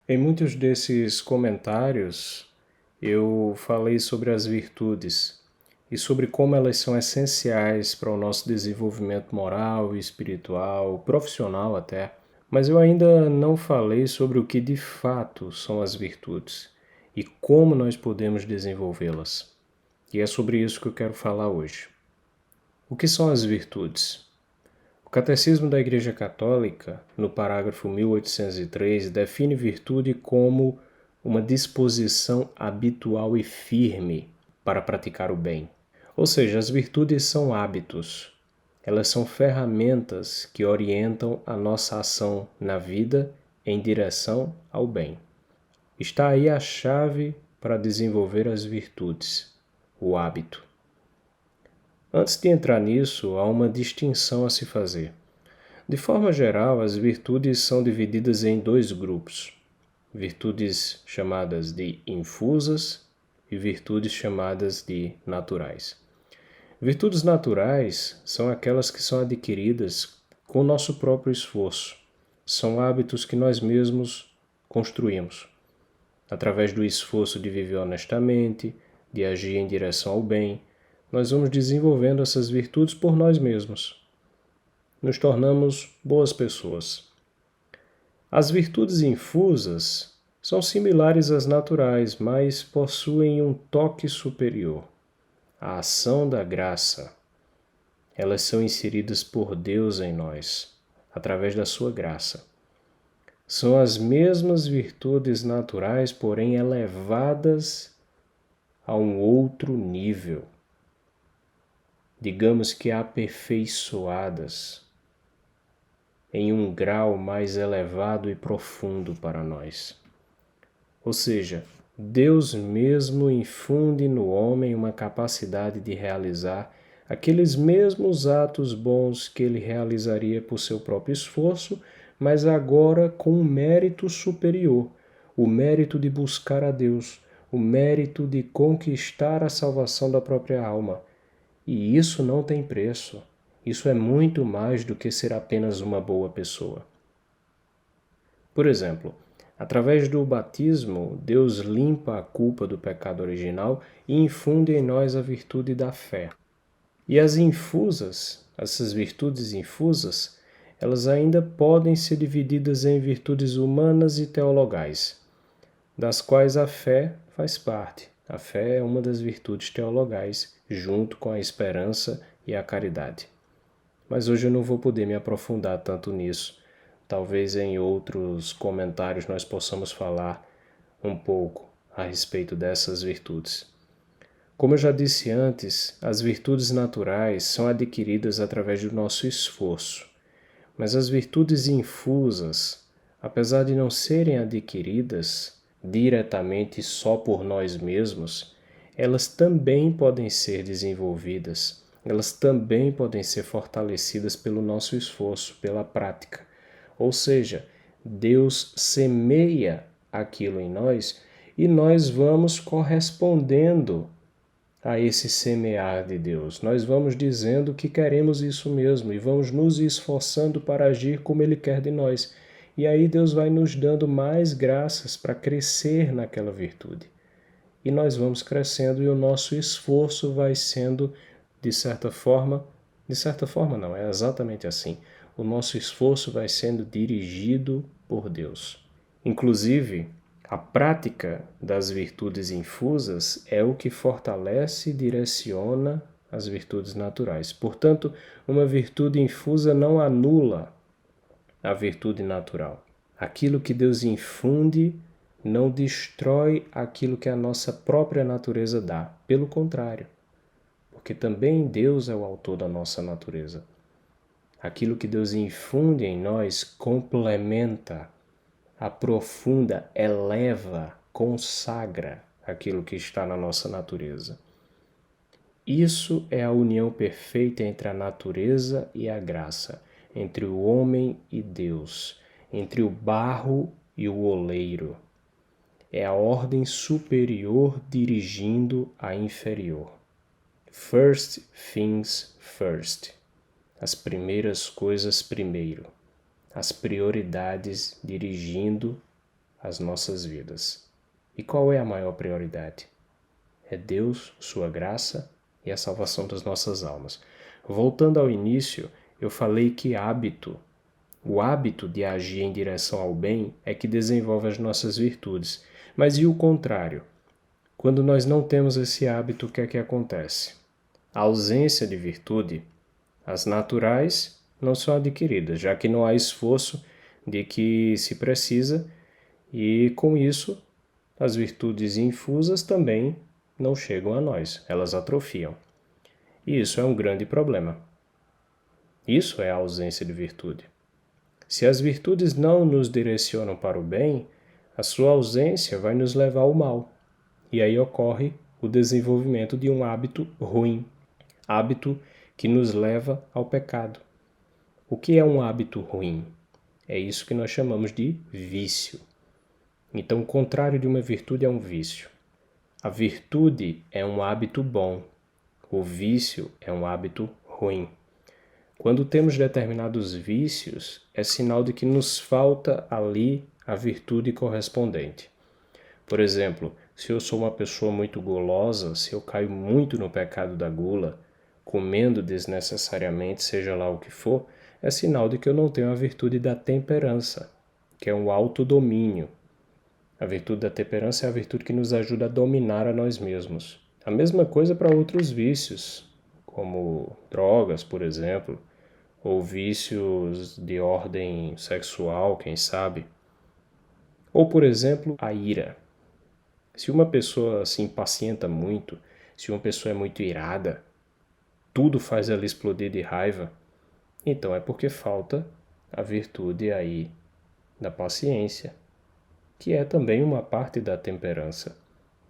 Em muitos desses comentários, eu falei sobre as virtudes e sobre como elas são essenciais para o nosso desenvolvimento moral e espiritual, profissional até. Mas eu ainda não falei sobre o que de fato são as virtudes e como nós podemos desenvolvê-las. E é sobre isso que eu quero falar hoje. O que são as virtudes? O Catecismo da Igreja Católica, no parágrafo 1803, define virtude como uma disposição habitual e firme para praticar o bem. Ou seja, as virtudes são hábitos. Elas são ferramentas que orientam a nossa ação na vida em direção ao bem. Está aí a chave para desenvolver as virtudes, o hábito. Antes de entrar nisso, há uma distinção a se fazer. De forma geral, as virtudes são divididas em dois grupos: virtudes chamadas de infusas e virtudes chamadas de naturais. Virtudes naturais são aquelas que são adquiridas com o nosso próprio esforço. São hábitos que nós mesmos construímos, através do esforço de viver honestamente, de agir em direção ao bem. Nós vamos desenvolvendo essas virtudes por nós mesmos. Nos tornamos boas pessoas. As virtudes infusas são similares às naturais, mas possuem um toque superior, a ação da graça. Elas são inseridas por Deus em nós, através da sua graça. São as mesmas virtudes naturais, porém elevadas a um outro nível. Digamos que aperfeiçoadas em um grau mais elevado e profundo para nós. Ou seja, Deus mesmo infunde no homem uma capacidade de realizar aqueles mesmos atos bons que ele realizaria por seu próprio esforço, mas agora com um mérito superior, o mérito de buscar a Deus, o mérito de conquistar a salvação da própria alma. E isso não tem preço. Isso é muito mais do que ser apenas uma boa pessoa. Por exemplo, através do batismo, Deus limpa a culpa do pecado original e infunde em nós a virtude da fé. E as infusas, essas virtudes infusas, elas ainda podem ser divididas em virtudes humanas e teologais, das quais a fé faz parte. A fé é uma das virtudes teologais, junto com a esperança e a caridade. Mas hoje eu não vou poder me aprofundar tanto nisso. Talvez em outros comentários nós possamos falar um pouco a respeito dessas virtudes. Como eu já disse antes, as virtudes naturais são adquiridas através do nosso esforço, mas as virtudes infusas, apesar de não serem adquiridas diretamente só por nós mesmos, elas também podem ser desenvolvidas, elas também podem ser fortalecidas pelo nosso esforço, pela prática. Ou seja, Deus semeia aquilo em nós e nós vamos correspondendo a esse semear de Deus. Nós vamos dizendo que queremos isso mesmo e vamos nos esforçando para agir como Ele quer de nós. E aí Deus vai nos dando mais graças para crescer naquela virtude. E nós vamos crescendo e o nosso esforço vai sendo, de certa forma não, é exatamente assim. O nosso esforço vai sendo dirigido por Deus. Inclusive, a prática das virtudes infusas é o que fortalece e direciona as virtudes naturais. Portanto, uma virtude infusa não anula a virtude natural. Aquilo que Deus infunde não destrói aquilo que a nossa própria natureza dá. Pelo contrário, porque também Deus é o autor da nossa natureza. Aquilo que Deus infunde em nós complementa, aprofunda, eleva, consagra aquilo que está na nossa natureza. Isso é a união perfeita entre a natureza e a graça, entre o homem e Deus, entre o barro e o oleiro. É a ordem superior dirigindo a inferior. First things first. As primeiras coisas primeiro. As prioridades dirigindo as nossas vidas. E qual é a maior prioridade? É Deus, sua graça e a salvação das nossas almas. Voltando ao início, eu falei que o hábito de agir em direção ao bem é que desenvolve as nossas virtudes. Mas e o contrário? Quando nós não temos esse hábito, o que é que acontece? A ausência de virtude, as naturais não são adquiridas, já que não há esforço de que se precisa, e com isso as virtudes infusas também não chegam a nós, elas atrofiam. E isso é um grande problema. Isso é a ausência de virtude. Se as virtudes não nos direcionam para o bem, a sua ausência vai nos levar ao mal. E aí ocorre o desenvolvimento de um hábito ruim, hábito que nos leva ao pecado. O que é um hábito ruim? É isso que nós chamamos de vício. Então, o contrário de uma virtude é um vício. A virtude é um hábito bom, o vício é um hábito ruim. Quando temos determinados vícios, é sinal de que nos falta ali a virtude correspondente. Por exemplo, se eu sou uma pessoa muito gulosa, se eu caio muito no pecado da gula, comendo desnecessariamente, seja lá o que for, é sinal de que eu não tenho a virtude da temperança, que é um autodomínio. A virtude da temperança é a virtude que nos ajuda a dominar a nós mesmos. A mesma coisa para outros vícios, como drogas, por exemplo, ou vícios de ordem sexual, quem sabe. Ou, por exemplo, a ira. Se uma pessoa se impacienta muito, se uma pessoa é muito irada, tudo faz ela explodir de raiva, então é porque falta a virtude aí da paciência, que é também uma parte da temperança,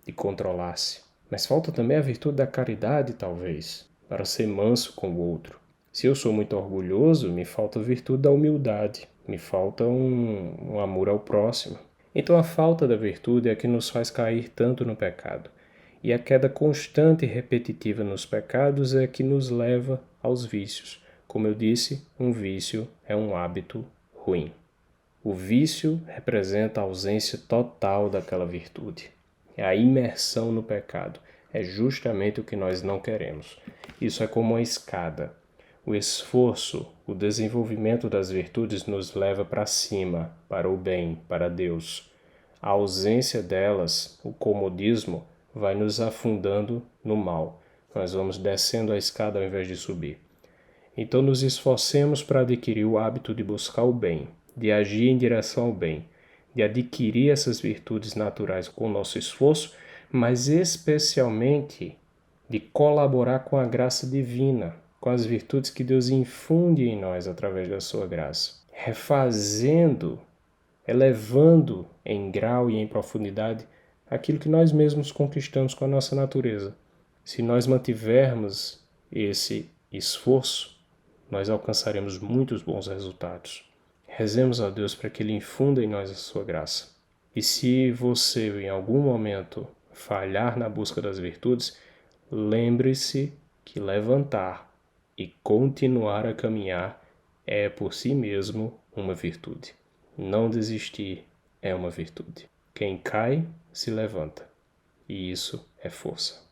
de controlar-se. Mas falta também a virtude da caridade, talvez, para ser manso com o outro. Se eu sou muito orgulhoso, me falta a virtude da humildade, me falta um amor ao próximo. Então a falta da virtude é que nos faz cair tanto no pecado. E a queda constante e repetitiva nos pecados é que nos leva aos vícios. Como eu disse, um vício é um hábito ruim. O vício representa a ausência total daquela virtude. É a imersão no pecado. É justamente o que nós não queremos. Isso é como uma escada. O esforço, o desenvolvimento das virtudes nos leva para cima, para o bem, para Deus. A ausência delas, o comodismo, vai nos afundando no mal. Nós vamos descendo a escada ao invés de subir. Então nos esforcemos para adquirir o hábito de buscar o bem, de agir em direção ao bem, de adquirir essas virtudes naturais com o nosso esforço, mas especialmente de colaborar com a graça divina, com as virtudes que Deus infunde em nós através da sua graça, refazendo, elevando em grau e em profundidade aquilo que nós mesmos conquistamos com a nossa natureza. Se nós mantivermos esse esforço, nós alcançaremos muitos bons resultados. Rezemos a Deus para que Ele infunda em nós a sua graça. E se você em algum momento falhar na busca das virtudes, lembre-se que levantar e continuar a caminhar é por si mesmo uma virtude. Não desistir é uma virtude. Quem cai, se levanta. E isso é força.